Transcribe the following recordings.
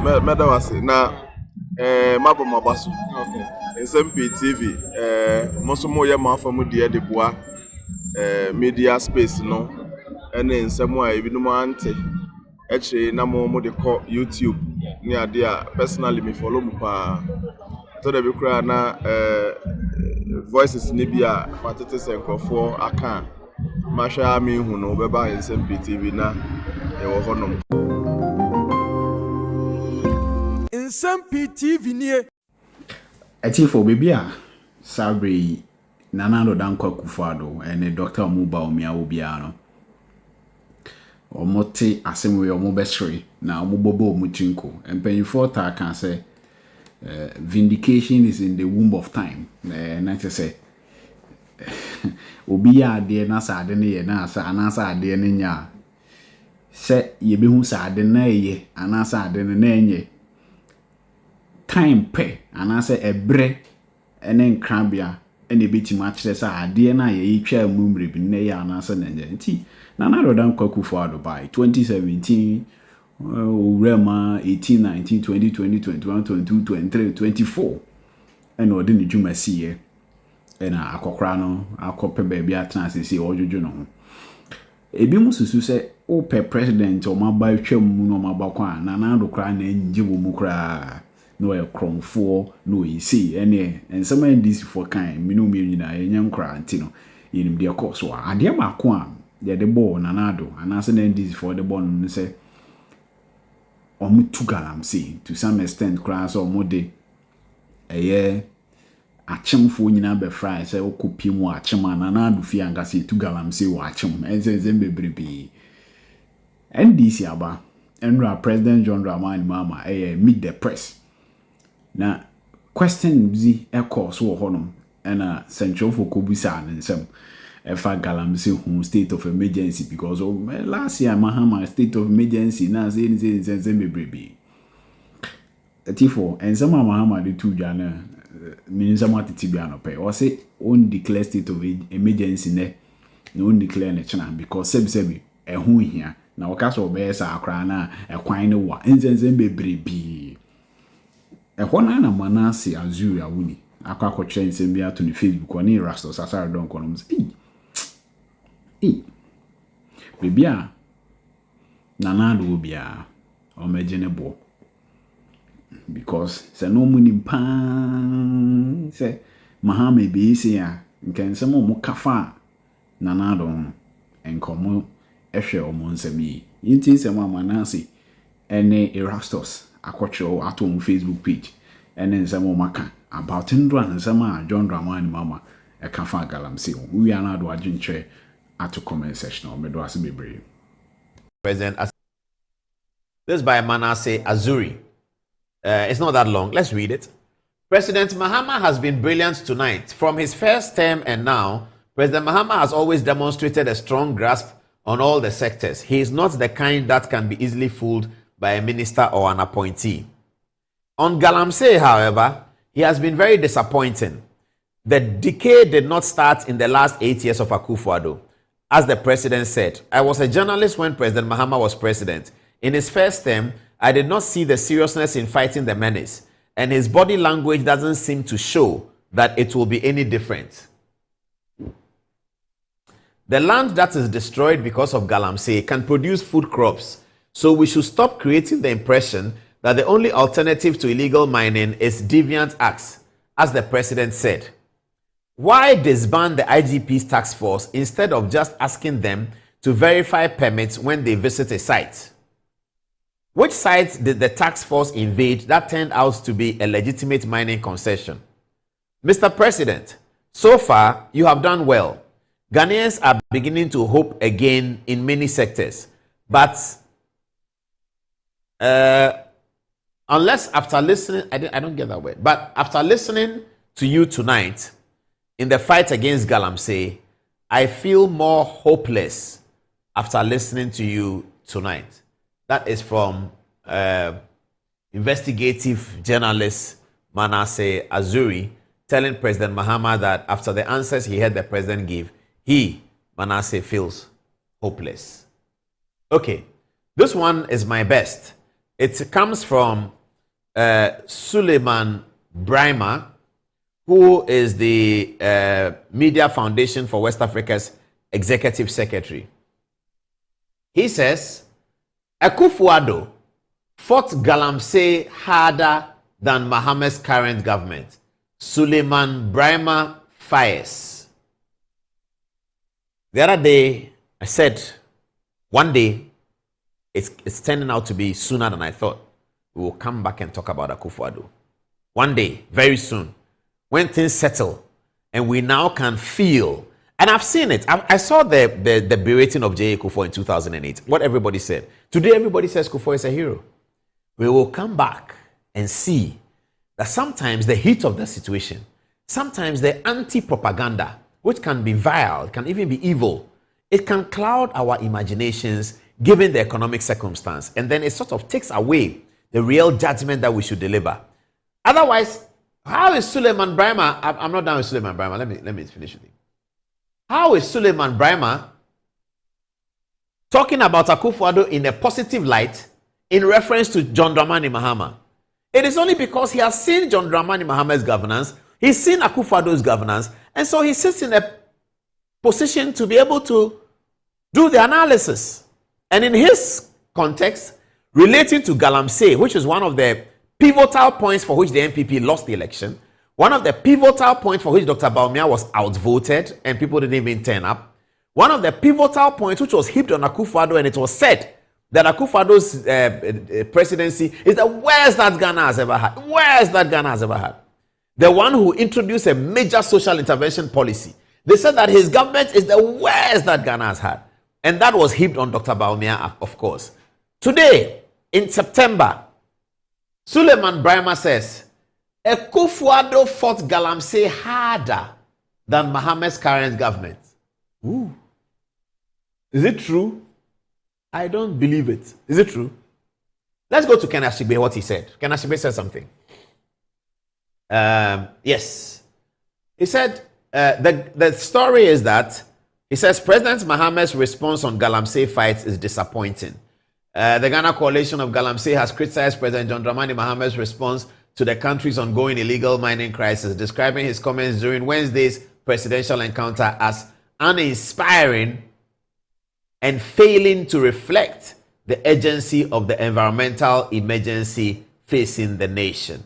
medawase na mabo mabaso. Okay. Nsem-Pii TV mosomo ye mafamu de boa media space no ene nsem a ebinum ante eche na mo de call YouTube ni ade a personally me follow mu pa to de be kura na voices ni bia patete senkrofo aka mahwa me hu no beba Nsem-Pii TV na e wo honom Nsem-Pii TV ni Etifo baby a Sabri Nana do dan kwa Kufado ene Dr. Muba omia obia no omote asemwe omobesre na omobobo omuchinko empanyifo ta kan say vindication is in the womb of time na te say obi ya ade na sa ade ne ye na sa anasa ade ne nya se yebehu sa ade na ye anasa ade ne na enye time pe anasa ebre ene nkrabia ene betima akire sa ade na ye yitwa mumre bi ne ya anasa na enye nti Nana Rodan Kwaku for Dubai 2017 Urema 18 19 20 20 21 22 23 24 and odini juma siye ena akokra no akope baby atna sisi ojojo no ebi mususu se o pe president o maba twam mu no maba kwa Nana do kra na nje wo mu kra no e kromfo no yisi ene ensema ndisi for kan minu mi nyina enyan kra antino yinim de course wa ade ba ko a de ball na Addo anase na ndisi for the ball no say omu tu galamsey to some extent class or mode eye achemfo nyina be fry say okopi mu achema na Addo fi angase tu galamsey wa achem enzenzen bebrebi NDC aba enra President John Dramani Mahama meet the press na question bi e course wo honom na central for kobusa nsem efa galamsey who state of emergency because last year Mahama state of emergency na say bebrebi etifo ensema Mahama de tu jana minisama titibia no pe o say on declare state of emergency ne no declare ne chana because sebi ehu hia na wakaso be sa akra na ekwan ne wa enzenzen bebrebi ehona na Manasseh azuri awuni akwa kwotche nsem bia to ne Facebook oni rastos asar don konom bibia Nana do bia o mejenebo because se no muni pan se Mahama be isi ya nke nsem mo kafa Nana do enkomo ehwe o mo nsem yi yinti nsem Manasseh ene Erastus akwocho atom Facebook page ene nsem o maka about ndro nsem John Dramani Mahama e kafa galamsey we are na do agintwe at comment section or President, this is by Manasseh Azuri. It's not that long. Let's read it. President Mahama has been brilliant tonight. From his first term and now, President Mahama has always demonstrated a strong grasp on all the sectors. He is not the kind that can be easily fooled by a minister or an appointee. On galamsey, however, he has been very disappointing. The decay did not start in the last 8 years of Akufo-Addo. As the president said, I was a journalist when President Mahama was president. In his first term, I did not see the seriousness in fighting the menace, and his body language doesn't seem to show that it will be any different. The land that is destroyed because of galamsey can produce food crops, so we should stop creating the impression that the only alternative to illegal mining is deviant acts, as the president said. Why disband the IGP's task force instead of just asking them to verify permits when they visit a site? Which sites did the task force invade that turned out to be a legitimate mining concession? Mr. President, so far you have done well. Ghanaians are beginning to hope again in many sectors, but unless after listening, I don't get that word, but after listening to you tonight, in the fight against galamsey, I feel more hopeless after listening to you tonight. That is from investigative journalist Manasseh Azuri telling President Mahama that after the answers he heard the president give, he, Manasseh, feels hopeless. Okay, this one is my best. It comes from Suleiman Brima, who is the Media Foundation for West Africa's executive secretary. He says, Akufo-Addo fought Galamsey harder than Mahama's current government. Suleiman Brima fires. The other day, I said, one day, it's turning out to be sooner than I thought. We will come back and talk about Akufo-Addo. One day, very soon, when things settle, and we now can feel, and I've seen it. I saw the berating of J.A. Kufuor in 2008, what everybody said. Today, everybody says Kufuor is a hero. We will come back and see that sometimes the heat of the situation, sometimes the anti-propaganda, which can be vile, can even be evil, it can cloud our imaginations given the economic circumstance, and then it sort of takes away the real judgment that we should deliver. Otherwise, how is Suleiman Brima? I'm not done with Suleiman Brima. Let me finish with him. How is Suleiman Brima talking about Akufo-Addo in a positive light in reference to John Dramani Mahama? It is only because he has seen John Dramani Mahama's governance, he's seen Akufo-Addo's governance, and so he sits in a position to be able to do the analysis. And in his context, relating to Galamsey, which is one of the pivotal points for which the NPP lost the election, one of the pivotal points for which Dr. Bawumia was outvoted and people didn't even turn up, one of the pivotal points which was heaped on Akufo-Addo, and it was said that Akufo-Addo's presidency is the worst that Ghana has ever had. Worst that Ghana has ever had. The one who introduced a major social intervention policy. They said that his government is the worst that Ghana has had. And that was heaped on Dr. Bawumia, of course. Today, in September, Suleiman Brima says, Akufo-Addo fought Galamsey harder than Mahama's current government. Ooh. Is it true? I don't believe it. Is it true? Let's go to Ken Ashigbe, what he said. Ken Ashigbe said something. Yes. He said, the story is that, he says, President Mahama's response on Galamsey fights is disappointing. The Ghana Coalition of Galamsey has criticized President John Dramani Mahama's response to the country's ongoing illegal mining crisis, describing his comments during Wednesday's presidential encounter as uninspiring and failing to reflect the urgency of the environmental emergency facing the nation.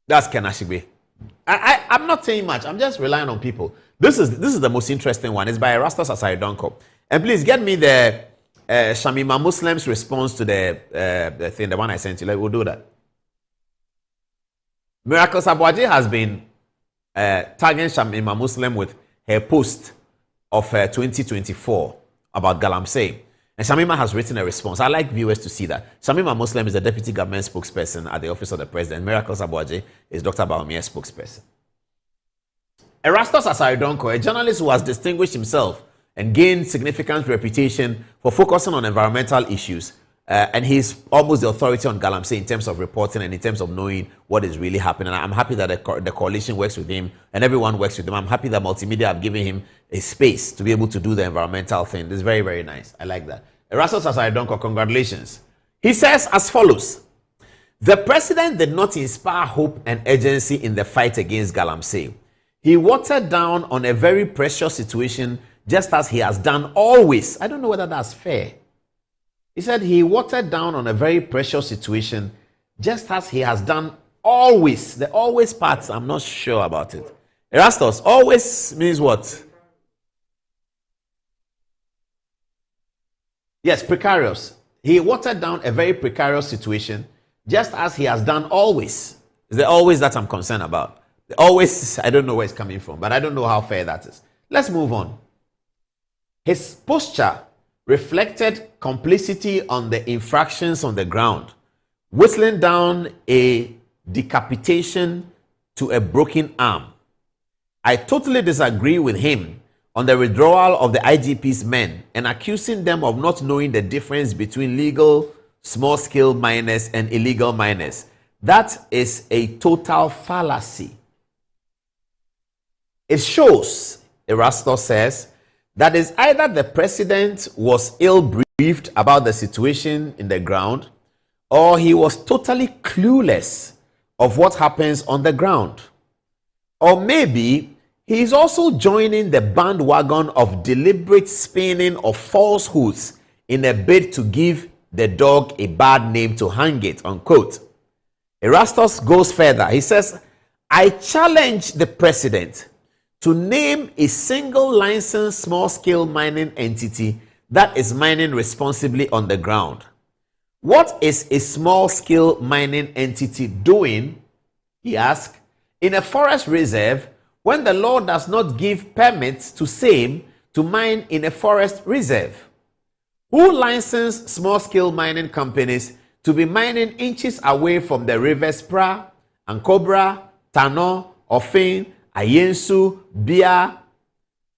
That's Ken Ashigbe. I'm not saying much. I'm just relying on people. This is the most interesting one. It's by Erastus Asare-Donkor. And please get me the Shamima Muslim's response to the thing, the one I sent you. We'll do that. Miracle Sabwaji has been tagging Shamima Muslim with her post of 2024 about Galamsey. And Shamima has written a response. I like viewers to see that. Shamima Muslim is the deputy government spokesperson at the office of the president. Miracle Sabwaji is Dr. Bawumia's spokesperson. Erastus Asare-Donkor, a journalist who has distinguished himself and gained significant reputation for focusing on environmental issues, and he's almost the authority on Galamsey in terms of reporting and in terms of knowing what is really happening. I'm happy that the coalition works with him and everyone works with him. I'm happy that multimedia have given him a space to be able to do the environmental thing. This is very, very nice. I like that. Erastus Asare-Donkor, congratulations. He says as follows: the president did not inspire hope and urgency in the fight against Galamsey. He watered down on a very precious situation, just as he has done always. I don't know whether that's fair. He said he watered down on a very precious situation, just as he has done always. The always parts, I'm not sure about it. Erastus, always means what? Yes, precarious. He watered down a very precarious situation, just as he has done always. It's the always that I'm concerned about. The always, I don't know where it's coming from, but I don't know how fair that is. Let's move on. His posture reflected complicity on the infractions on the ground, whistling down a decapitation to a broken arm. I totally disagree with him on the withdrawal of the IGP's men and accusing them of not knowing the difference between legal small-scale miners and illegal miners. That is a total fallacy. It shows, Erastus says, That is, either the president was ill-briefed about the situation in the ground, or he was totally clueless of what happens on the ground. Or maybe he is also joining the bandwagon of deliberate spinning of falsehoods in a bid to give the dog a bad name to hang it, unquote. Erastus goes further. He says, I challenge the president to name a single licensed small-scale mining entity that is mining responsibly on the ground. What is a small-scale mining entity doing, he asked, in a forest reserve when the law does not give permits to same to mine in a forest reserve? Who licensed small-scale mining companies to be mining inches away from the rivers Pra, Ankobra, Tano, Ofin, Ayensu, Bia?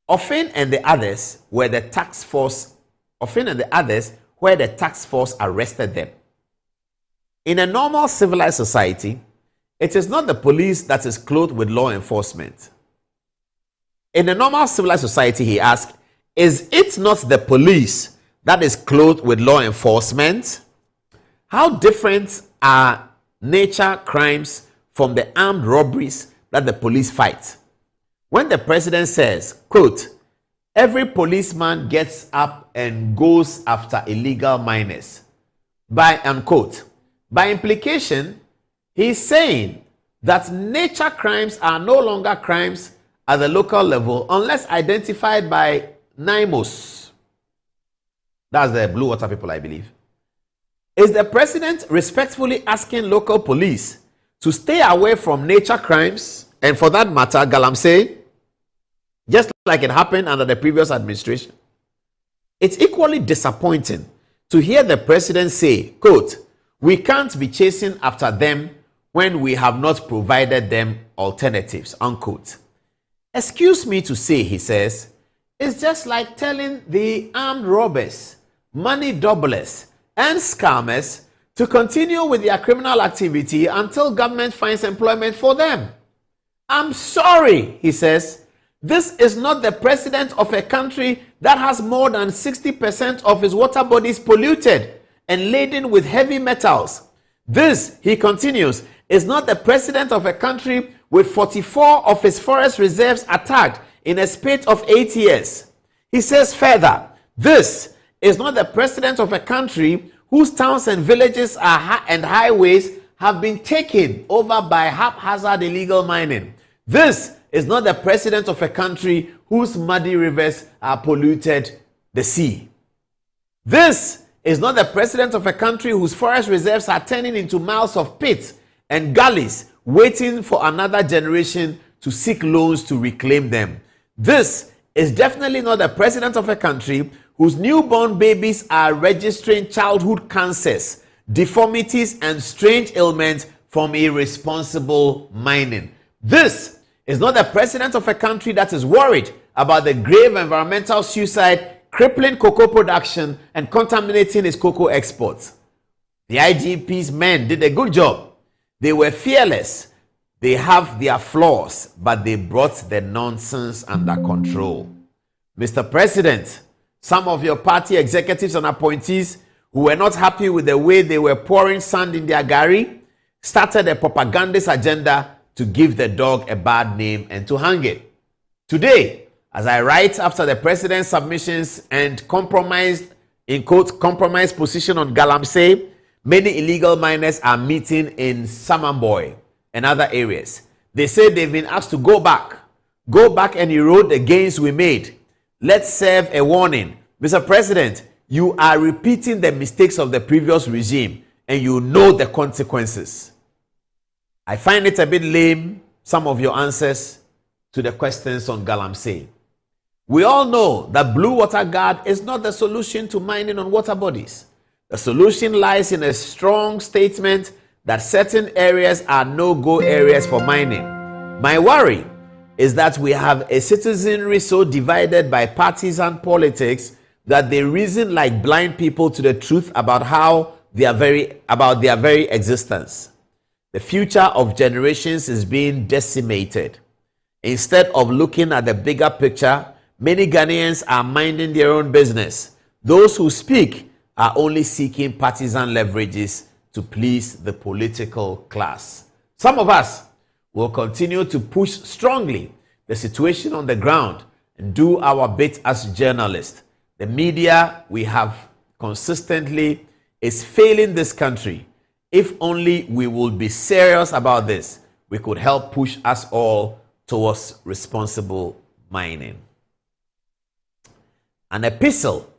Ofin and the others were the task force. Ofin and the others where the task force arrested them. In a normal civilized society, it is not the police that is clothed with law enforcement. In a normal civilized society, he asked, is it not the police that is clothed with law enforcement? How different are nature crimes from the armed robberies that the police fight? When the president says, quote, every policeman gets up and goes after illegal miners, by unquote, by implication, he is saying that nature crimes are no longer crimes at the local level unless identified by NIMOS. That's the Blue Water people, I believe. Is the president respectfully asking local police to stay away from nature crimes, and for that matter, Galamsey, just like it happened under the previous administration? It's equally disappointing to hear the president say, quote, we can't be chasing after them when we have not provided them alternatives, unquote. Excuse me to say, he says, it's just like telling the armed robbers, money doublers, and scammers to continue with their criminal activity until government finds employment for them. I'm sorry, he says, this is not the president of a country that has more than 60% of its water bodies polluted and laden with heavy metals. This, he continues, is not the president of a country with 44 of its forest reserves attacked in a spate of 8 years. He says further, this is not the president of a country whose towns and villages and highways have been taken over by haphazard illegal mining. This is not the president of a country whose muddy rivers are polluted the sea. This is not the president of a country whose forest reserves are turning into miles of pits and gullies waiting for another generation to seek loans to reclaim them. This is definitely not the president of a country whose newborn babies are registering childhood cancers, deformities, and strange ailments from irresponsible mining. This is not the president of a country that is worried about the grave environmental suicide, crippling cocoa production, and contaminating its cocoa exports. The IGP's men did a good job. They were fearless. They have their flaws, but they brought the nonsense under control. Mr. President, some of your party executives and appointees who were not happy with the way they were pouring sand in their gari started a propagandist agenda to give the dog a bad name and to hang it. Today, as I write after the president's submissions and compromised, in quote, compromised position on Galamsey, many illegal miners are meeting in Samamboy and other areas. They say they've been asked to go back and erode the gains we made. Let's serve a warning. Mr. President, you are repeating the mistakes of the previous regime and you know the consequences. I find it a bit lame, some of your answers to the questions on Galamsey. We all know that Blue Water Guard is not the solution to mining on water bodies. The solution lies in a strong statement that certain areas are no-go areas for mining. My worry is that we have a citizenry so divided by partisan politics that they reason like blind people to the truth about their very existence. The future of generations is being decimated. Instead of looking at the bigger picture, Many Ghanaians are minding their own business. Those who speak are only seeking partisan leverages to please the political class. Some of us will continue to push strongly the situation on the ground and do our bit as journalists. The media we have consistently is failing this country. If only we would be serious about this, we could help push us all towards responsible mining. An epistle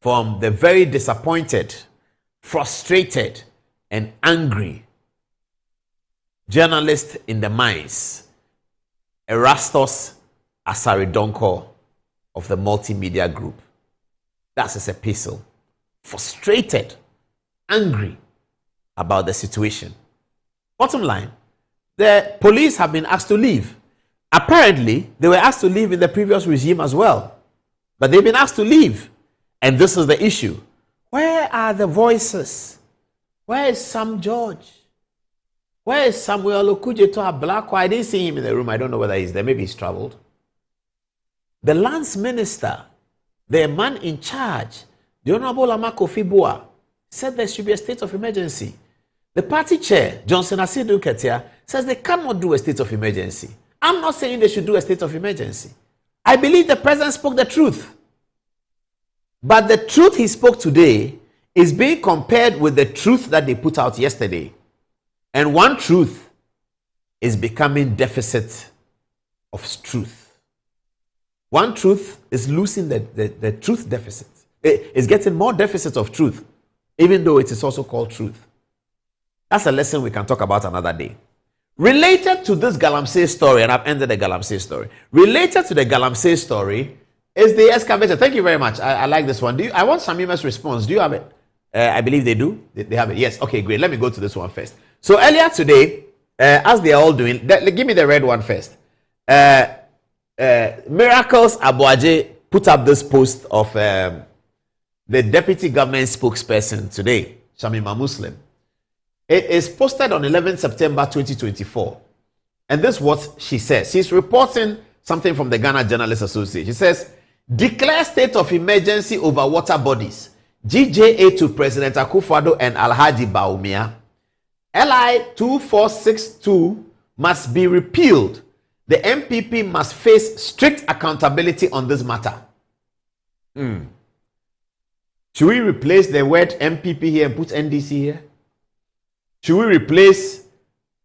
from the very disappointed, frustrated, and angry journalist in the mines, Erastus Asaridonko of the Multimedia Group. That's his epistle. Frustrated, angry about the situation. Bottom line, the police have been asked to leave. Apparently, they were asked to leave in the previous regime as well. But they've been asked to leave. And this is the issue. Where are the voices? Where is Sam George? Where is Samuel Okujeto Ablakwa? I didn't see him in the room. I don't know whether he's there. Maybe he's traveled. The Lands Minister, the man in charge, the Honorable Amako Fibua, said there should be a state of emergency. The party chair, Johnson Asidu Ketia, says they cannot do a state of emergency. I'm not saying they should do a state of emergency. I believe the president spoke the truth. But the truth he spoke today is being compared with the truth that they put out yesterday. And one truth is becoming deficit of truth. One truth is losing the truth deficit. It's getting more deficit of truth, even though it is also called truth. That's a lesson we can talk about another day. Related to this Galamsey story, and I've ended the Galamsey story. Related to the Galamsey story is the excavator. Thank you very much. I like this one. I want Shamima's response. Do you have it? I believe they do. They have it. Yes. Okay, great. Let me go to this one first. So earlier today, as they are all doing, give me the red one first. Miracles Abuaje put up this post of the deputy government spokesperson today, Shamima Muslim. It is posted on 11 September 2024. And this is what she says. She's reporting something from the Ghana Journalists Association. She says, declare state of emergency over water bodies. GJA to President Akufo-Addo and Alhaji Bawumia. LI 2462 must be repealed. The MPP must face strict accountability on this matter. Should we replace the word MPP here and put NDC here? Should we replace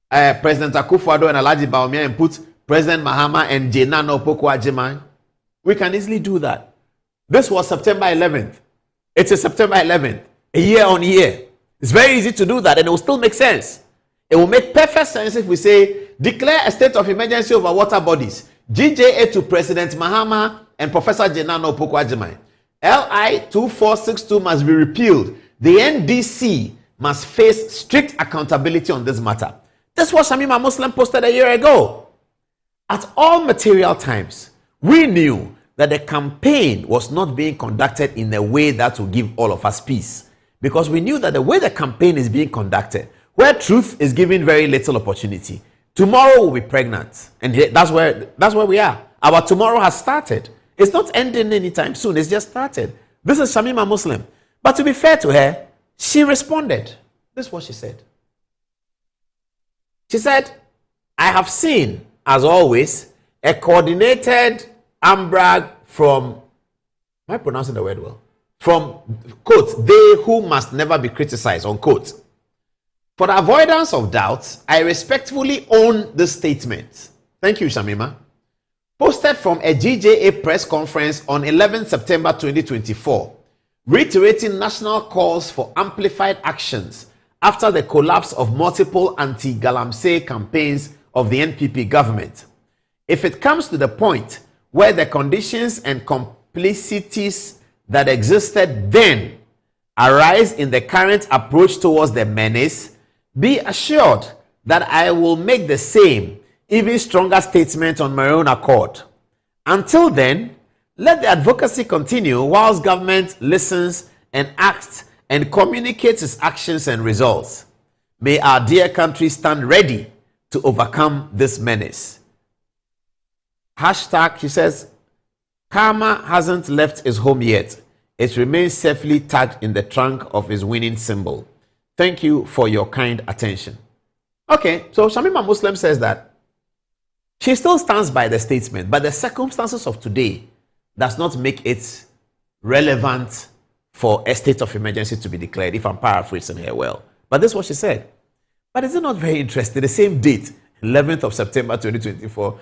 President Akufo-Addo and Alhaji Bawumia and put President Mahama and Jenano Opoku-Agyemang? We can easily do that. This was September 11th. It is September 11th, a year on year. It's very easy to do that, and it will still make sense. It will make perfect sense if we say, declare a state of emergency over water bodies. GJA to President Mahama and Professor Jenano Opoku-Agyemang. LI 2462 must be repealed. The NDC must face strict accountability on this matter. That's what Shamima Muslim posted a year ago. At all material times, we knew that the campaign was not being conducted in a way that will give all of us peace. Because we knew that the way the campaign is being conducted, where truth is given very little opportunity, tomorrow will be pregnant. And that's where we are. Our tomorrow has started. It's not ending anytime soon. It's just started. This is Shamima Muslim. But to be fair to her, she responded. This is what she said. She said, I have seen, as always, a coordinated ambrag from, am I pronouncing the word well? From, quote, they who must never be criticized, unquote. For the avoidance of doubt, I respectfully own this statement. Thank you, Shamima. Posted from a GJA press conference on 11 September 2024, reiterating national calls for amplified actions after the collapse of multiple anti-Galamsey campaigns of the NPP government. If it comes to the point where the conditions and complicities that existed then arise in the current approach towards the menace, be assured that I will make the same, even stronger statement on my own accord. Until then, let the advocacy continue whilst government listens and acts and communicates its actions and results. May our dear country stand ready to overcome this menace. Hashtag, she says, Karma hasn't left his home yet. It remains safely tagged in the trunk of his winning symbol. Thank you for your kind attention. Okay, so Shamima Muslim says that she still stands by the statement, but the circumstances of today does not make it relevant for a state of emergency to be declared, if I'm paraphrasing her well. But this is what she said. But is it not very interesting? The same date, 11th of September 2024.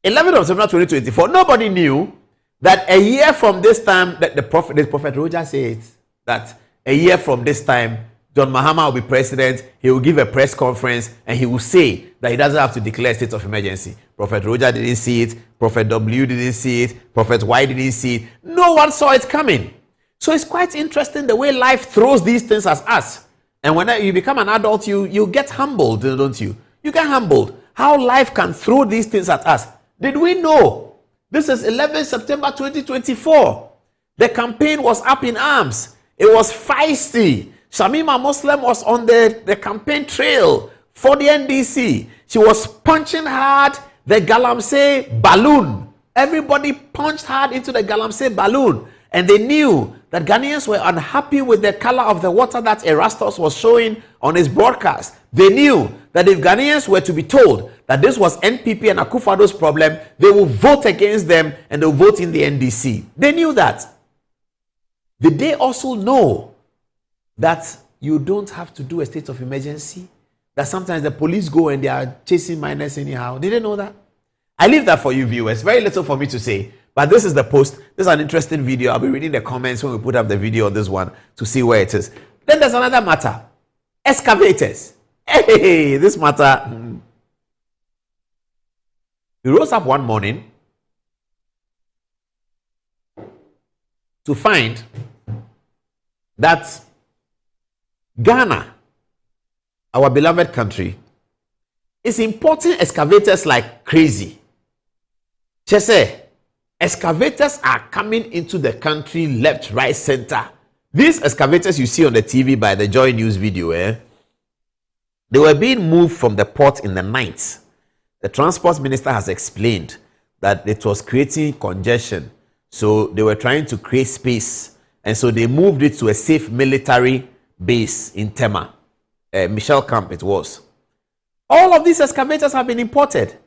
11th of September 2024, nobody knew that a year from this time, that the Prophet Roger says that a year from this time, John Mahama will be president, he will give a press conference, and he will say that he doesn't have to declare a state of emergency. Prophet Roger didn't see it, Prophet W didn't see it, Prophet Y didn't see it. No one saw it coming. So it's quite interesting the way life throws these things at us. And when you become an adult, you get humbled, don't you? You get humbled. How life can throw these things at us. Did we know? This is 11 September 2024. The campaign was up in arms. It was feisty. Shamima Muslim was on the campaign trail for the NDC. She was punching hard the Galamsey balloon. Everybody punched hard into the Galamsey balloon. And they knew that Ghanaians were unhappy with the color of the water that Erastus was showing on his broadcast. They knew that if Ghanaians were to be told that this was NPP and Akufo-Addo's problem, they will vote against them and they'll vote in the NDC. They knew that. Did they also know that you don't have to do a state of emergency? That sometimes the police go and they are chasing minors anyhow? Did they know that? I leave that for you viewers. Very little for me to say. But this is the post. This is an interesting video. I'll be reading the comments when we put up the video on this one to see where it is. Then there's another matter. Excavators. Hey, this matter. We rose up one morning to find that Ghana, our beloved country, is importing excavators like crazy. Chese, excavators are coming into the country left, right, center. These excavators you see on the TV by the Joy News video, they were being moved from the port in the night. The transport minister has explained that it was creating congestion. So they were trying to create space. And so they moved it to a safe military base in Tema. Michelle Camp it was. All of these excavators have been imported.